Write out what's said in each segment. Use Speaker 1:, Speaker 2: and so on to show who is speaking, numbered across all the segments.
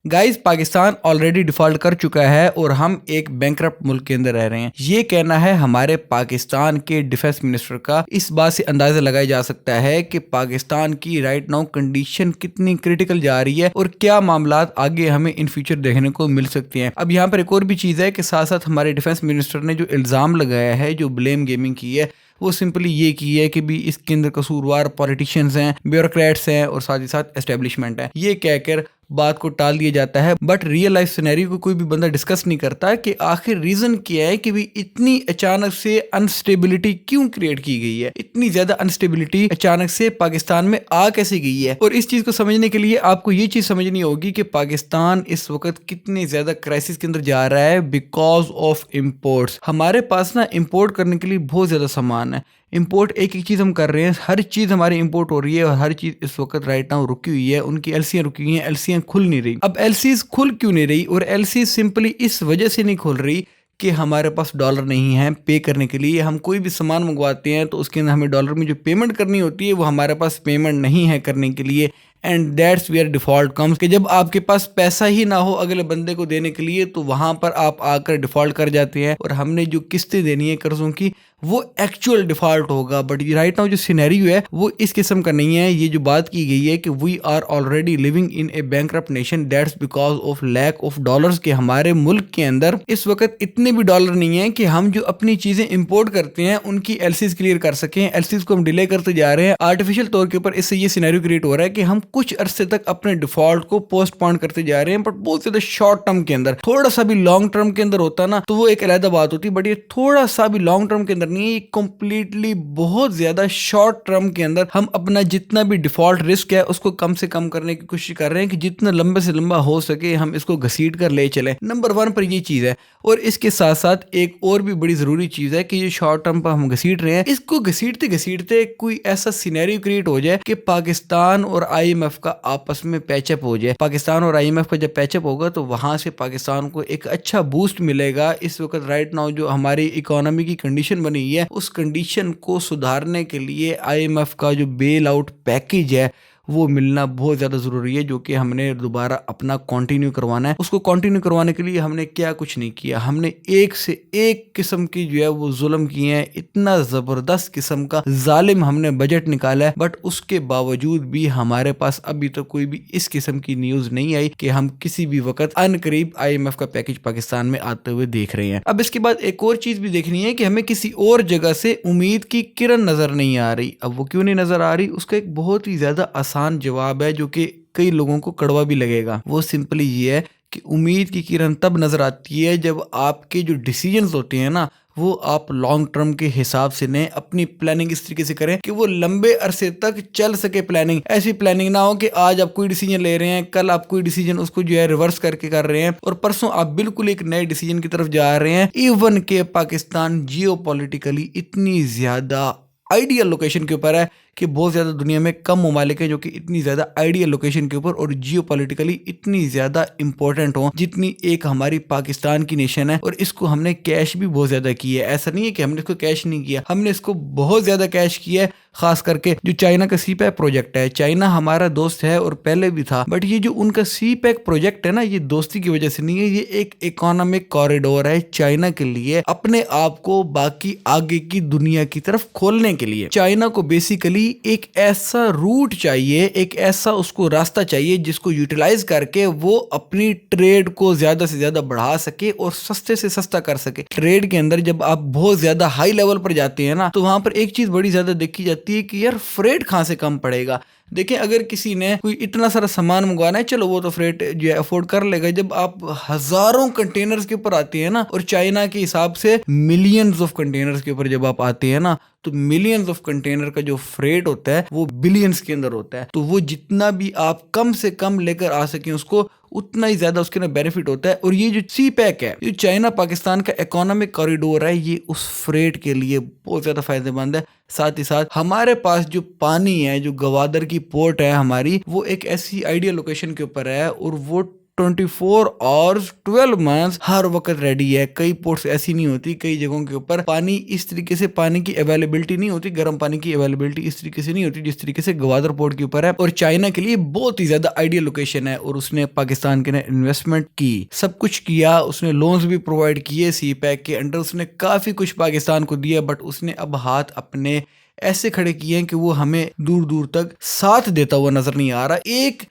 Speaker 1: Guys, Pakistan already default कर चुका है और हम एक बैंकरप्ट मुल्क के अंदर रह रहे हैं। ये कहना है हमारे पाकिस्तान के डिफेंस मिनिस्टर का। इस बात से अंदाजा लगाया जा सकता है कि पाकिस्तान की राइट नाउ कंडीशन कितनी क्रिटिकल जा रही है और क्या मामलात आगे हमें इन फ्यूचर देखने को मिल सकते हैं। अब यहाँ पर एक और भी चीज़ है कि साथ साथ हमारे डिफेंस मिनिस्टर ने जो इल्ज़ाम लगाया है, जो ब्लेम गेमिंग की है, वो सिंपली ये की है कि भी इसके अंदर कसूरवार पॉलिटिशियंस हैं, ब्यूरोक्रेट्स हैं और साथ ही साथ एस्टेब्लिशमेंट है। ये कहकर बात को टाल दिया जाता है, बट रियल लाइफ सिनेरियो को कोई भी बंदा डिस्कस नहीं करता कि आखिर रीजन क्या है कि भी इतनी अचानक से अनस्टेबिलिटी क्यों क्रिएट की गई है। इतनी ज्यादा अनस्टेबिलिटी अचानक से पाकिस्तान में आ कैसे गई है। और इस चीज को समझने के लिए आपको ये चीज समझनी होगी कि पाकिस्तान इस वक्त कितने ज्यादा क्राइसिस के अंदर जा रहा है बिकॉज ऑफ इम्पोर्ट्स। हमारे पास ना इम्पोर्ट करने के लिए बहुत ज्यादा सामान है। इंपोर्ट एक एक चीज़ हम कर रहे हैं, हर चीज़ हमारी इंपोर्ट हो रही है और हर चीज़ इस वक्त राइट नाउ रुकी हुई है। उनकी एलसीआं रुकी हुई हैं, एलसीआं खुल नहीं रही। अब एलसीज खुल क्यों नहीं रही? और एलसी सिंपली इस वजह से नहीं खुल रही कि हमारे पास डॉलर नहीं है पे करने के लिए। हम कोई भी सामान मंगवाते हैं तो उसके अंदर हमें डॉलर में जो पेमेंट करनी होती है वो हमारे पास पेमेंट नहीं है करने के लिए। And that's where default comes कि जब आपके पास पैसा ही ना हो अगले बंदे को देने के लिए तो वहां पर आप आकर डिफॉल्ट कर जाते हैं और हमने जो किस्तें देनी है कर्जों की वो एक्चुअल डिफॉल्ट होगा। बट राइट नाउ जो सिनेरियो है वो इस किस्म का नहीं है। ये जो बात की गई है कि we are already living in a bankrupt nation, that's because of lack of dollars के हमारे मुल्क के अंदर इस वक्त इतने भी डॉलर नहीं है कि हम जो अपनी चीजें इंपोर्ट करते हैं उनकी एलसीज क्लियर कर सकें। एलसीज को हम डिले करते जा रहे हैं आर्टिफिशियल तौर के ऊपर। इससे ये सिनेरियो क्रिएट हो रहा है कि हम कुछ अरसे तक अपने डिफॉल्ट को पोस्टपोन करते जा रहे हैं, बट बहुत ज्यादा शॉर्ट टर्म के अंदर। थोड़ा सा भी लॉन्ग टर्म के अंदर होता ना तो वो एक अलग बात होती, बट ये थोड़ा सा भी लॉन्ग टर्म के अंदर नहीं है, कंप्लीटली बहुत ज्यादा शॉर्ट टर्म के अंदर हम अपना जितना भी डिफॉल्ट रिस्क है उसको कम से कम करने की कोशिश कर रहे हैं कि जितना लंबे से लंबा हो सके हम इसको घसीट कर ले चले। नंबर 1 पर ये चीज है। और इसके साथ साथ एक और भी बड़ी जरूरी चीज है कि ये शॉर्ट टर्म पर हम घसीट रहे हैं, इसको घसीटते घसीटते कोई ऐसा सिनेरियो क्रिएट हो जाए कि पाकिस्तान और आईएमएफ का आपस में पैचअप हो जाए। पाकिस्तान और आईएमएफ का जब पैचअप होगा तो वहां से पाकिस्तान को एक अच्छा बूस्ट मिलेगा। इस वक्त राइट नाउ जो हमारी इकोनॉमी की कंडीशन बनी है उस कंडीशन को सुधारने के लिए आईएमएफ का जो बेल आउट पैकेज है वो मिलना बहुत ज़्यादा ज़रूरी है, जो कि हमने दोबारा अपना कंटिन्यू करवाना है। उसको कंटिन्यू करवाने के लिए हमने क्या कुछ नहीं किया, हमने एक से एक किस्म की जो है वो जुल्म किए हैं। इतना ज़बरदस्त किस्म का जालिम हमने बजट निकाला है, बट उसके बावजूद भी हमारे पास अभी तक कोई भी इस किस्म की न्यूज़ नहीं आई कि हम किसी भी वक्त अनकरीब आईएमएफ का पैकेज पाकिस्तान में आते हुए देख रहे हैं। अब इसके बाद एक और चीज़ भी देखनी है कि हमें किसी और जगह से उम्मीद की किरण नज़र नहीं आ रही। अब वो क्यों नहीं नज़र आ रही, उसका एक बहुत ही ज़्यादा आसान जवाब है जो कि कई लोगों को कड़वा भी लगेगा। वो सिंपली ये है कि उम्मीद की किरण तब नजर आती है जब आपके जो डिसीजंस होते हैं ना वो आप लॉन्ग टर्म के हिसाब से लें, अपनी प्लानिंग इस तरीके से करें कि वो लंबे अरसे तक चल सके। प्लानिंग ऐसी प्लानिंग ना हो कि आज आप कोई डिसीजन ले रहे हैं, कल आप कोई डिसीजन उसको जो है रिवर्स करके कर रहे हैं और परसों आप बिल्कुल एक नए डिसीजन की तरफ जा रहे हैं। इवन के पाकिस्तान जियोपॉलिटिकली इतनी ज्यादा आइडियल लोकेशन के ऊपर है कि बहुत ज़्यादा दुनिया में कम ममालिक हैं जो कि इतनी ज़्यादा आइडियल लोकेशन के ऊपर और जियोपॉलिटिकली इतनी ज़्यादा इंपॉर्टेंट हो जितनी एक हमारी पाकिस्तान की नेशन है। और इसको हमने कैश भी बहुत ज़्यादा की है। ऐसा नहीं है कि हमने इसको कैश नहीं किया, हमने इसको बहुत ज़्यादा कैश किया है। खास करके जो चाइना का सी पैक प्रोजेक्ट है, चाइना हमारा दोस्त है और पहले भी था, बट ये जो उनका सी पैक प्रोजेक्ट है ना ये दोस्ती की वजह से नहीं है, ये एक इकोनॉमिक कॉरिडोर है चाइना के लिए अपने आप को बाकी आगे की दुनिया की तरफ खोलने के लिए। चाइना को बेसिकली एक ऐसा रूट चाहिए, एक ऐसा उसको रास्ता चाहिए जिसको यूटिलाइज करके वो अपनी ट्रेड को ज्यादा से ज्यादा बढ़ा सके और सस्ते से सस्ता कर सके। ट्रेड के अंदर जब आप बहुत ज्यादा हाई लेवल पर जाते हैं ना तो वहां पर एक चीज बड़ी ज्यादा देखी जाती है कि यार फ्रेट कहां से कम पड़ेगा। देखिए अगर किसी ने कोई इतना सारा सामान मंगवाना है चलो वो तो फ्रेट जो है अफोर्ड कर लेगा। जब आप हजारों कंटेनर्स के ऊपर आते हैं ना और चाइना के हिसाब से मिलियंस ऑफ कंटेनर्स के ऊपर जब आप आते हैं ना तो मिलियंस ऑफ कंटेनर का जो फ्रेट होता है वो बिलियंस के अंदर होता है। तो वो जितना भी आप कम से कम लेकर आ सकें उसको उतना ही ज्यादा उसके अंदर बेनिफिट होता है। और ये जो सी पैक है, ये चाइना पाकिस्तान का इकोनॉमिक कॉरिडोर है, ये उस फ्रेट के लिए बहुत ज्यादा फायदेमंद है। साथ ही साथ हमारे पास जो पानी है, जो गवादर की पोर्ट है हमारी, वो एक ऐसी आइडियल लोकेशन के ऊपर है और वो 24 आवर्स 12 मंथ्स हर वक्त रेडी है। कई पोर्ट्स ऐसी नहीं होती, कई जगहों के ऊपर पानी इस तरीके से, पानी की अवेलेबिलिटी नहीं होती, गर्म पानी की अवेलेबिलिटी इस तरीके से नहीं होती जिस तरीके से ग्वादर पोर्ट के ऊपर है। और चाइना के लिए बहुत ही ज्यादा आइडियल लोकेशन है और उसने पाकिस्तान के इन्वेस्टमेंट की, सब कुछ किया, उसने लोन्स भी प्रोवाइड किए सी पैक के अंडर, उसने काफी कुछ पाकिस्तान को दिया। बट उसने अब हाथ अपने ऐसे खड़े किए हैं कि वो हमें दूर दूर तक साथ देता हुआ नजर नहीं आ रहा। एक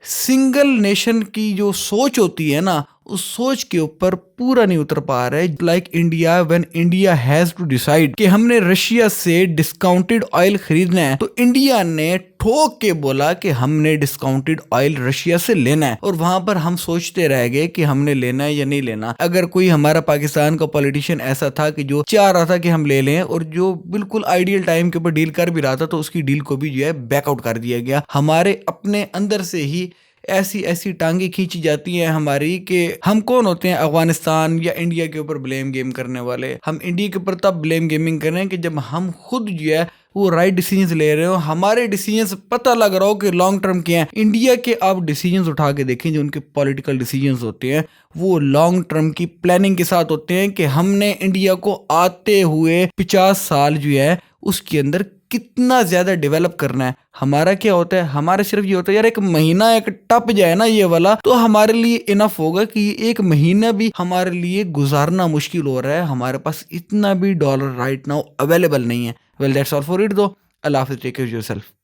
Speaker 1: सिंगल नेशन की जो सोच होती है ना, उस सोच के ऊपर पूरा नहीं उतर पा रहा है। Like India, when India has to decide कि हमने रशिया से डिस्काउंटेड ऑयल खरीदना है, तो इंडिया ने ठोक के बोला कि हमने डिस्काउंटेड ऑयल रशिया से लेना है। और वहां पर हम सोचते रह गए कि हमने लेना है या नहीं लेना। अगर कोई हमारा पाकिस्तान का पॉलिटिशियन ऐसा था कि जो चाह रहा था कि हम ले लें और जो बिल्कुल आइडियल टाइम के ऊपर डील कर भी रहा था, तो उसकी डील को भी जो है बैकआउट कर दिया गया। हमारे अपने अंदर से ही ऐसी ऐसी टांगे खींची जाती हैं हमारी कि हम कौन होते हैं अफगानिस्तान या इंडिया के ऊपर ब्लेम गेम करने वाले। हम इंडिया के ऊपर तब ब्लेम गेमिंग कर रहे हैं कि जब हम खुद जो है वो राइट डिसीजंस ले रहे हो, हमारे डिसीजंस पता लग रहा हो कि लॉन्ग टर्म के हैं। इंडिया के आप डिसीजंस उठा के देखें, जो उनके पॉलिटिकल डिसीजंस होते हैं वो लॉन्ग टर्म की प्लानिंग के साथ होते हैं कि हमने इंडिया को आते हुए 50 साल जो है उसके अंदर कितना ज्यादा डेवलप करना है। हमारा क्या होता है, हमारा सिर्फ ये होता है यार एक महीना एक टप जाए ना ये वाला, तो हमारे लिए इनफ होगा कि एक महीना भी हमारे लिए गुजारना मुश्किल हो रहा है, हमारे पास इतना भी डॉलर राइट नाउ अवेलेबल नहीं है। Well that's all for it दो। अल्लाह हाफिज़, टेक केयर ऑफ योरसेल्फ।